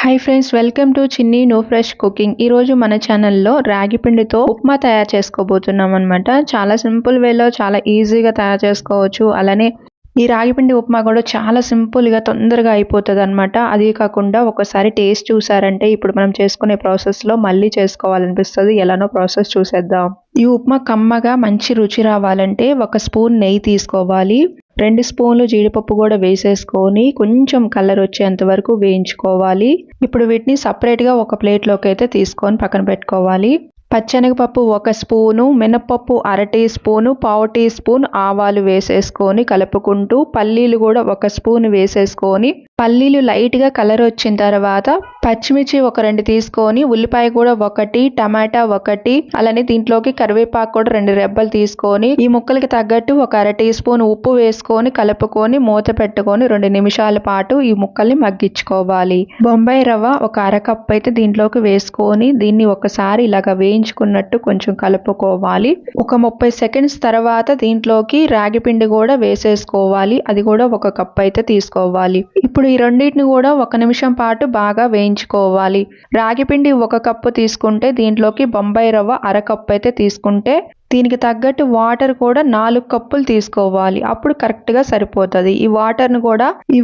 Hi friends, welcome to చిన్ని no fresh cooking. ఈరోజు మన ఛానల్లో రాగి పిండితో ఉప్మా తయారు చేసుకోబోతున్నాం అనమాట. చాలా సింపుల్ వేలో చాలా ఈజీగా తయారు చేసుకోవచ్చు. అలానే ఈ రాగి పిండి ఉప్మా కూడా చాలా సింపుల్గా తొందరగా అయిపోతుంది అనమాట. అది కాకుండా ఒకసారి టేస్ట్ చూసారంటే ఇప్పుడు మనం చేసుకునే ప్రాసెస్లో మళ్ళీ చేసుకోవాలనిపిస్తుంది. ఎలానో ప్రాసెస్ చూసేద్దాం. ఈ ఉప్మా కమ్మగా మంచి రుచి రావాలంటే 1 స్పూన్ నెయ్యి తీసుకోవాలి. 2 స్పూన్లు జీడిపప్పు కూడా వేసేసుకొని కొంచెం కలర్ వచ్చేంత వరకు వేయించుకోవాలి. ఇప్పుడు వీటిని సపరేట్గా ఒక ప్లేట్లోకి అయితే తీసుకొని పక్కన పెట్టుకోవాలి. పచ్చెనగపప్పు 1 స్పూను, మినపప్పు 1/2 టీ స్పూను, 1/4 టీ స్పూన్ ఆవాలు వేసేసుకొని కలుపుకుంటూ పల్లీలు కూడా 1 స్పూన్ వేసేసుకొని పల్లీలు లైట్గా కలర్ వచ్చిన తర్వాత పచ్చిమిర్చి 2 తీసుకొని ఉల్లిపాయ కూడా 1, టమాటా 1, అలానే దీంట్లోకి కరివేపాకు కూడా 2 రెబ్బలు తీసుకొని ఈ ముక్కలకి తగ్గట్టు 1/2 టీ స్పూన్ ఉప్పు వేసుకొని కలుపుకొని మూత పెట్టుకొని 2 నిమిషాల పాటు ఈ ముక్కల్ని మగ్గించుకోవాలి. బొంబాయి రవ్వ 1/2 కప్ అయితే దీంట్లోకి వేసుకొని దీన్ని ఒకసారి ఇలాగ వేయించుకున్నట్టు కొంచెం కలుపుకోవాలి. ఒక 30 సెకండ్స్ తర్వాత దీంట్లోకి రాగి పిండి కూడా వేసేసుకోవాలి. అది కూడా 1 కప్ అయితే తీసుకోవాలి. ఇప్పుడు ఈ రెండింటిని కూడా 1 నిమిషం పాటు బాగా వేయించుకోవాలి. రాగి పిండి 1 కప్పు తీసుకుంటే దీంట్లోకి బొంబాయి రవ్వ 1/2 కప్ అయితే తీసుకుంటే దీనికి తగ్గట్టు వాటర్ కూడా 4 కప్పులు తీసుకోవాలి. అప్పుడు కరెక్ట్గా సరిపోతుంది. ఈ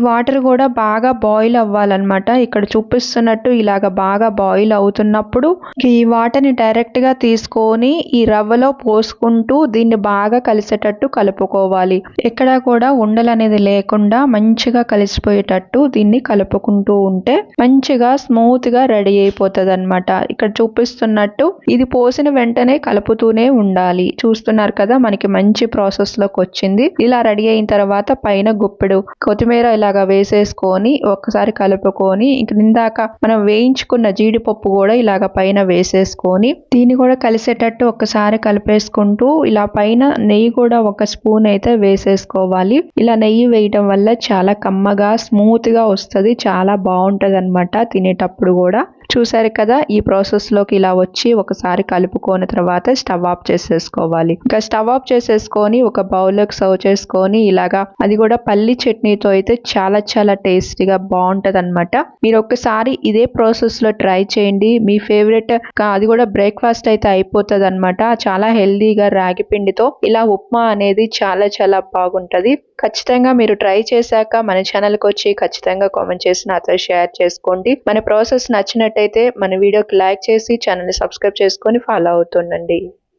వాటర్ కూడా బాగా బాయిల్ అవ్వాలన్నమాట. ఇక్కడ చూపిస్తున్నట్టు ఇలాగ బాగా బాయిల్ అవుతున్నప్పుడు ఈ వాటర్ని డైరెక్ట్గా తీసుకొని ఈ రవ్వలో పోసుకుంటూ దీన్ని బాగా కలిసేటట్టు కలుపుకోవాలి. ఎక్కడ కూడా ఉండలు అనేది లేకుండా మంచిగా కలిసిపోయేటట్టు దీన్ని కలుపుకుంటూ ఉంటే మంచిగా స్మూత్గా రెడీ అయిపోతుంది అనమాట. ఇక్కడ చూపిస్తున్నట్టు ఇది పోసిన వెంటనే కలుపుతూనే ఉండాలి. చూస్తున్నారు కదా, మనకి మంచి ప్రాసెస్ లోకి వచ్చింది. ఇలా రెడీ అయిన తర్వాత పైన గుప్పెడు కొత్తిమీర ఇలాగా వేసేసుకొని ఒకసారి కలుపుకొని ఇందాక మనం వేయించుకున్న జీడిపప్పు కూడా ఇలాగ పైన వేసేసుకొని దీన్ని కూడా కలిసేటట్టు ఒకసారి కలిపేసుకుంటూ ఇలా పైన నెయ్యి కూడా 1 స్పూన్ అయితే వేసేసుకోవాలి. ఇలా నెయ్యి వేయటం వల్ల చాలా కమ్మగా స్మూత్ గా వస్తుంది. చాలా బాగుంటది అనమాట తినేటప్పుడు కూడా. చూసారు కదా, ఈ ప్రాసెస్ లోకి ఇలా వచ్చి ఒకసారి కలుపుకొని తర్వాత స్టవ్ ఆఫ్ చేసేసుకోవాలి. ఇంకా స్టవ్ ఆఫ్ చేసేసుకొని ఒక బౌల్లోకి సర్వ్ చేసుకొని ఇలాగా అది కూడా పల్లి చట్నీతో అయితే చాలా చాలా టేస్టీగా బాగుంటది అనమాట. మీరు ఒక్కసారి ఇదే ప్రాసెస్ లో ట్రై చేయండి. మీ ఫేవరెట్ అది కూడా బ్రేక్ఫాస్ట్ అయితే అయిపోతుంది అనమాట. చాలా హెల్దీగా రాగి పిండితో ఇలా ఉప్మా అనేది చాలా చాలా బాగుంటది. ఖచ్చితంగా మీరు ట్రై చేశాక మన ఛానల్కి వచ్చి ఖచ్చితంగా కామెంట్ చేసి నాతో షేర్ చేసుకోండి. మన ప్రాసెస్ నచ్చినట్టయితే మన వీడియోకి లైక్ చేసి ఛానల్ని సబ్స్క్రైబ్ చేసుకొని ఫాలో అవుతుండండి.